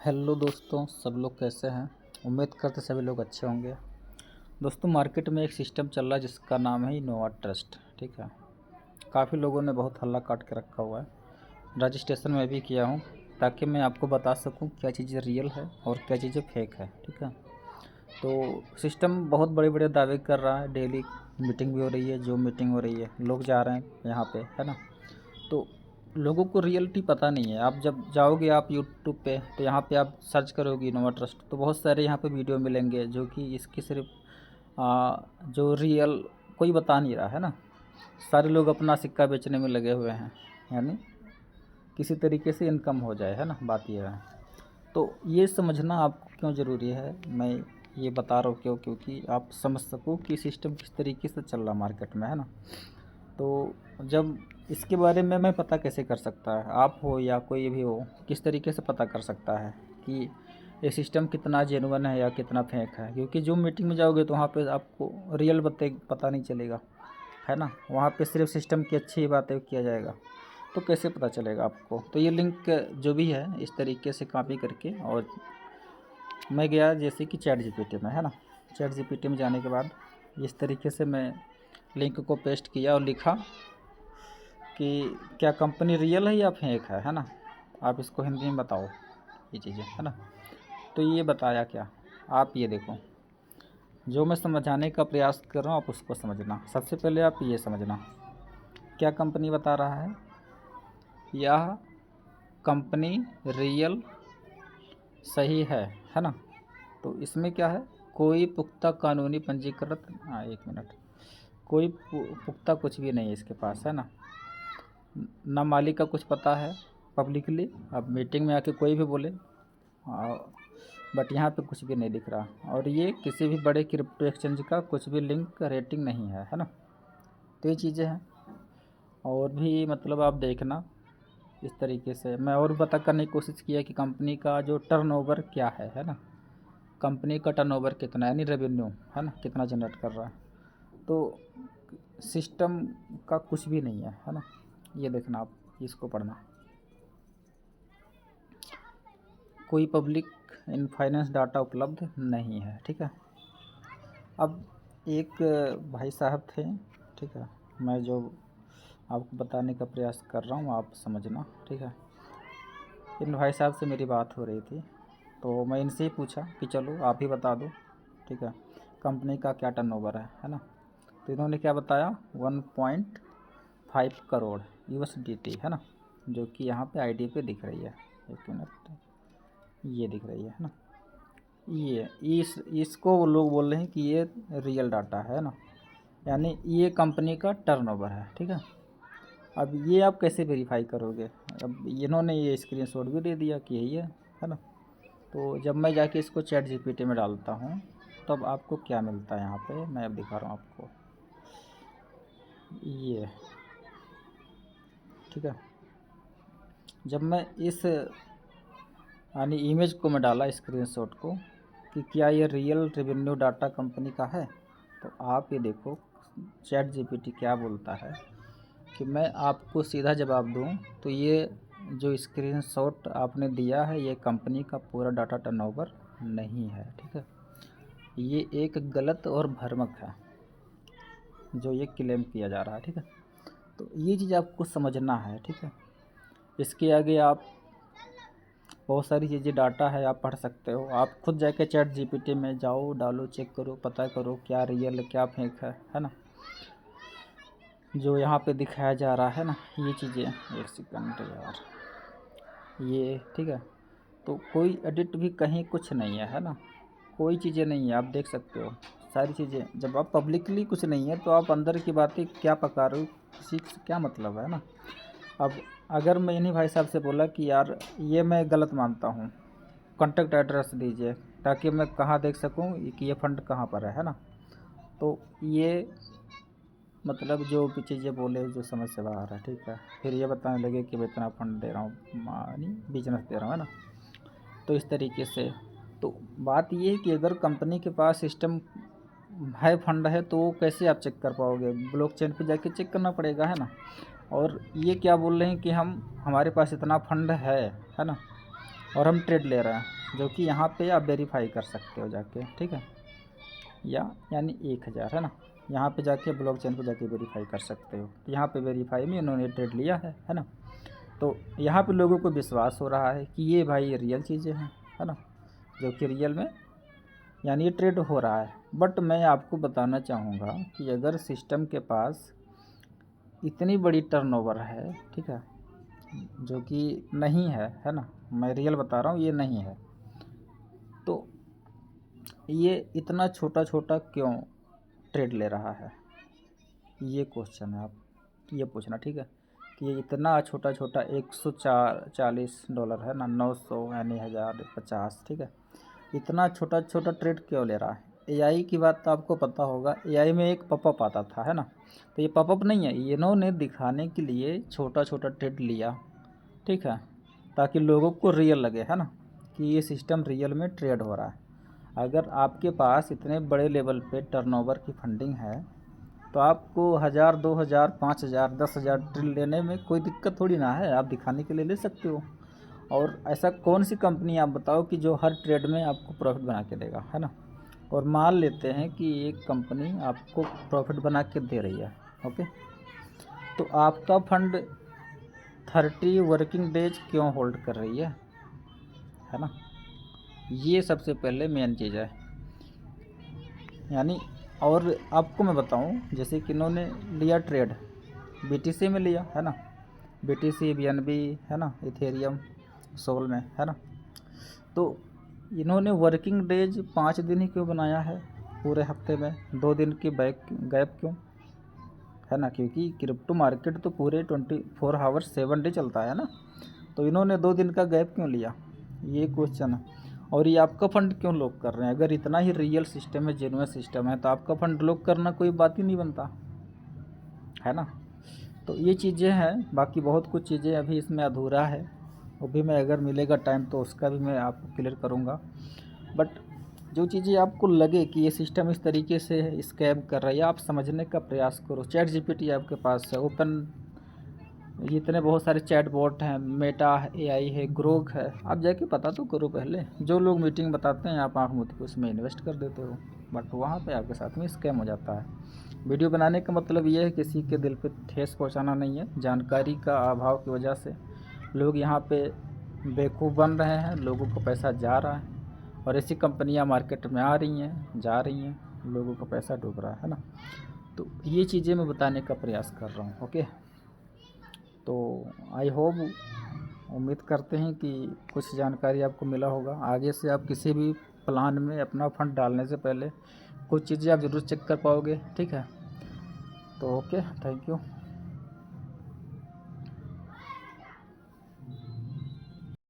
Hello दोस्तों, सब लोग कैसे हैं। उम्मीद करते सभी लोग अच्छे होंगे। दोस्तों, मार्केट में एक सिस्टम चल रहा है जिसका नाम है इनोवा ट्रस्ट। ठीक है, काफ़ी लोगों ने बहुत हल्ला काट के रखा हुआ है। रजिस्ट्रेशन मैं भी किया हूँ ताकि मैं आपको बता सकूँ क्या चीज़ें रियल है और क्या चीज़ें फेक है। ठीक है, तो सिस्टम बहुत बड़े बड़े दावे कर रहा है। डेली मीटिंग भी हो रही है, जो मीटिंग हो रही है, लोग जा रहे हैं यहाँ पे, है ना। तो लोगों को रियलिटी पता नहीं है। आप जब जाओगे आप यूट्यूब पे, तो यहाँ पे आप सर्च करोगे इनोवा ट्रस्ट, तो बहुत सारे यहाँ पे वीडियो मिलेंगे जो कि इसकी सिर्फ जो रियल कोई बता नहीं रहा है ना। सारे लोग अपना सिक्का बेचने में लगे हुए हैं, यानी किसी तरीके से इनकम हो जाए, है ना। बात यह है। तो ये समझना आपको क्यों ज़रूरी है, मैं ये बता रहा हूँ क्योंकि आप समझ सको कि सिस्टम किस तरीके से चल रहा मार्केट में, है ना। तो जब इसके बारे में मैं पता कैसे कर सकता है, आप हो या कोई भी हो, किस तरीके से पता कर सकता है कि ये सिस्टम कितना जेन्युइन है या कितना फेक है। क्योंकि जो मीटिंग में जाओगे तो वहाँ पे आपको रियल बातें पता नहीं चलेगा, है ना। वहाँ पे सिर्फ सिस्टम की अच्छी बातें किया जाएगा, तो कैसे पता चलेगा आपको। तो ये लिंक जो भी है इस तरीके से कॉपी करके, और मैं गया जैसे कि चैट जीपीटी में, है ना। चैट जीपीटी में जाने के बाद इस तरीके से मैं लिंक को पेस्ट किया और लिखा कि क्या कंपनी रियल है या फेक है ना। आप इसको हिंदी में बताओ ये चीज़ें, है ना। तो ये बताया क्या, आप ये देखो, जो मैं समझाने का प्रयास कर रहा हूँ आप उसको समझना। सबसे पहले आप ये समझना, क्या कंपनी बता रहा है, यह कंपनी रियल सही है ना। तो इसमें क्या है, कोई पुख्ता कानूनी पंजीकृत, एक मिनट, कोई पुख्ता कुछ भी नहीं है इसके पास, है ना। ना मालिक का कुछ पता है पब्लिकली। अब मीटिंग में आके कोई भी बोले, बट यहाँ पे कुछ भी नहीं दिख रहा। और ये किसी भी बड़े क्रिप्टो एक्सचेंज का कुछ भी लिंक रेटिंग नहीं है ना। तो ये चीज़ें हैं। और भी मतलब आप देखना इस तरीके से। मैं और पता करने की कोशिश किया कि कंपनी का जो टर्नओवर क्या है ना। कंपनी का टर्नओवर कितना है, यानी रेवेन्यू, है ना, कितना जनरेट कर रहा है। तो सिस्टम का कुछ भी नहीं है ना। ये देखना, आप इसको पढ़ना। कोई पब्लिक इन फाइनेंस डाटा उपलब्ध नहीं है। ठीक है, अब एक भाई साहब थे, ठीक है, मैं जो आपको बताने का प्रयास कर रहा हूँ आप समझना। ठीक है, इन भाई साहब से मेरी बात हो रही थी, तो मैं इनसे ही पूछा कि चलो आप ही बता दो, ठीक है, कंपनी का क्या टर्नओवर है ना। तो इन्होंने क्या बताया, 1.5 करोड़ USDT, है ना, जो कि यहाँ पे आईडी पे दिख रही है। एक मिनट, ये दिख रही है ना। ये इसको वो लोग बोल रहे हैं कि ये रियल डाटा है ना, यानी ये कंपनी का टर्नओवर है। ठीक है, अब ये आप कैसे वेरीफाई करोगे। अब इन्होंने ये स्क्रीनशॉट भी दे दिया कि यही है ना। तो जब मैं जाके इसको चैट जीपीटी में डालता हूँ तब आपको क्या मिलता है, यहाँ पे मैं अब दिखा रहा हूँ आपको, ये, ठीक है। जब मैं इस यानी इमेज को मैं डाला स्क्रीनशॉट को कि क्या ये रियल रेवेन्यू डाटा कंपनी का है, तो आप ये देखो चैट जीपीटी क्या बोलता है कि मैं आपको सीधा जवाब दूं तो ये जो स्क्रीनशॉट आपने दिया है ये कंपनी का पूरा डाटा टर्नओवर नहीं है। ठीक है, ये एक गलत और भ्रामक है जो ये क्लेम किया जा रहा है। ठीक है, तो ये चीज़ आपको समझना है। ठीक है, इसके आगे आप बहुत सारी चीज़ें डाटा है, आप पढ़ सकते हो। आप खुद जाके चैट जीपीटी में जाओ, डालो, चेक करो, पता करो क्या रियल है क्या फेक है ना। जो यहाँ पे दिखाया जा रहा है ना ये चीज़ें, एक सेकंड यार, ये, ठीक है। तो कोई एडिट भी कहीं कुछ नहीं है ना, कोई चीज़ें नहीं है, आप देख सकते हो सारी चीज़ें। जब आप पब्लिकली कुछ नहीं है तो आप अंदर की बातें क्या पका रहे हो, किसी से क्या मतलब है ना। अब अगर मैं इन्हीं भाई साहब से बोला कि यार ये मैं गलत मानता हूँ, कॉन्टैक्ट एड्रेस दीजिए ताकि मैं कहाँ देख सकूँ कि ये फ़ंड कहाँ पर है ना। तो ये मतलब जो भी चीज़ें बोले जो समझ से बाहर है। ठीक है, फिर ये बताने लगे कि मैं इतना फ़ंड दे रहा हूँ, यानी बिजनेस दे रहा हूँ, है ना। तो इस तरीके से, तो बात ये है कि अगर कंपनी के पास सिस्टम है, फंड है, तो वो कैसे आप चेक कर पाओगे, ब्लॉकचेन पे जाके चेक करना पड़ेगा, है ना। और ये क्या बोल रहे हैं कि हमारे पास इतना फंड है ना, और हम ट्रेड ले रहे हैं। जो कि यहाँ पे आप वेरीफाई कर सकते हो जाके, ठीक है, यानी 1000 है ना। यहाँ पे जाके ब्लॉकचेन पे जाके वेरीफाई कर सकते हो। यहाँ पे वेरीफाई में इन्होंने ट्रेड लिया है ना। तो यहाँ पे लोगों को विश्वास हो रहा है कि ये भाई ये रियल चीज़ें हैं, है ना, जो कि रियल में यानी ये ट्रेड हो रहा है। बट मैं आपको बताना चाहूँगा कि अगर सिस्टम के पास इतनी बड़ी टर्नओवर है, ठीक है, जो कि नहीं है ना, मैं रियल बता रहा हूँ, ये नहीं है, तो ये इतना छोटा छोटा क्यों ट्रेड ले रहा है, ये क्वेश्चन है आप ये पूछना, ठीक है, कि ये इतना छोटा छोटा $140 है ना, 900 यानी 1050, ठीक है, इतना छोटा छोटा ट्रेड क्यों ले रहा है। एआई की बात तो आपको पता होगा, एआई में एक पॉपअप आता था, है ना, तो ये पॉपअप नहीं है, इन्होंने दिखाने के लिए छोटा छोटा ट्रेड लिया, ठीक है, ताकि लोगों को रियल लगे, है ना, कि ये सिस्टम रियल में ट्रेड हो रहा है। अगर आपके पास इतने बड़े लेवल पे टर्नओवर की फंडिंग है तो आपको 1000, 2000, 5000, 10,000 ट्रिल लेने में कोई दिक्कत थोड़ी ना है, आप दिखाने के लिए ले सकते हो। और ऐसा कौन सी कंपनी आप बताओ कि जो हर ट्रेड में आपको प्रॉफिट बना के देगा, है ना। और मान लेते हैं कि एक कंपनी आपको प्रॉफिट बना के दे रही है, ओके, तो आपका फंड 30 वर्किंग डेज क्यों होल्ड कर रही है ना। ये सबसे पहले मेन चीज़ है। यानी और आपको मैं बताऊं, जैसे कि इन्होंने लिया ट्रेड बीटीसी में लिया, है ना, बीटीसी, बीएनबी, है ना, इथेरियम, सोल में, है ना, तो इन्होंने वर्किंग डेज 5 दिन ही क्यों बनाया है पूरे हफ्ते में, 2 दिन की गैप क्यों, है ना, क्योंकि क्रिप्टो मार्केट तो पूरे 24 आवर्स 7 डे चलता है ना, तो इन्होंने 2 दिन का गैप क्यों लिया, ये क्वेश्चन है। और ये आपका फ़ंड क्यों लॉक कर रहे हैं। अगर इतना ही रियल सिस्टम है, जेन्युइन सिस्टम है, तो आपका फ़ंड लॉक करना कोई बात ही नहीं बनता, है ना। तो ये चीज़ें हैं, बाकी बहुत कुछ चीज़ें अभी इसमें अधूरा है, वो भी मैं अगर मिलेगा टाइम तो उसका भी मैं आपको क्लियर करूँगा। बट जो चीज़ें आपको लगे कि ये सिस्टम इस तरीके से स्कैम कर रहा है, या आप समझने का प्रयास करो। चैट जीपीटी आपके पास है, ओपन, इतने बहुत सारे चैट बॉट हैं, मेटा एआई है, ग्रोक है, आप जाके पता तो करो पहले। जो लोग मीटिंग बताते हैं आप आँख मूंद के उसमें इन्वेस्ट कर देते हो, बट वहाँ पे आपके साथ में स्कैम हो जाता है। वीडियो बनाने का मतलब ये है किसी के दिल पे ठेस पहुँचाना नहीं है। जानकारी का अभाव की वजह से लोग यहाँ पे बेवकूफ़ बन रहे हैं, लोगों को पैसा जा रहा है, और ऐसी कंपनियाँ मार्केट में आ रही हैं, जा रही हैं, लोगों का पैसा डूब रहा है ना। तो ये चीज़ें मैं बताने का प्रयास कर रहा हूँ, ओके। तो आई होप, उम्मीद करते हैं कि कुछ जानकारी आपको मिला होगा। आगे से आप किसी भी प्लान में अपना फंड डालने से पहले कुछ चीज़ें आप ज़रूर चेक कर पाओगे, ठीक है। तो ओके, थैंक यू।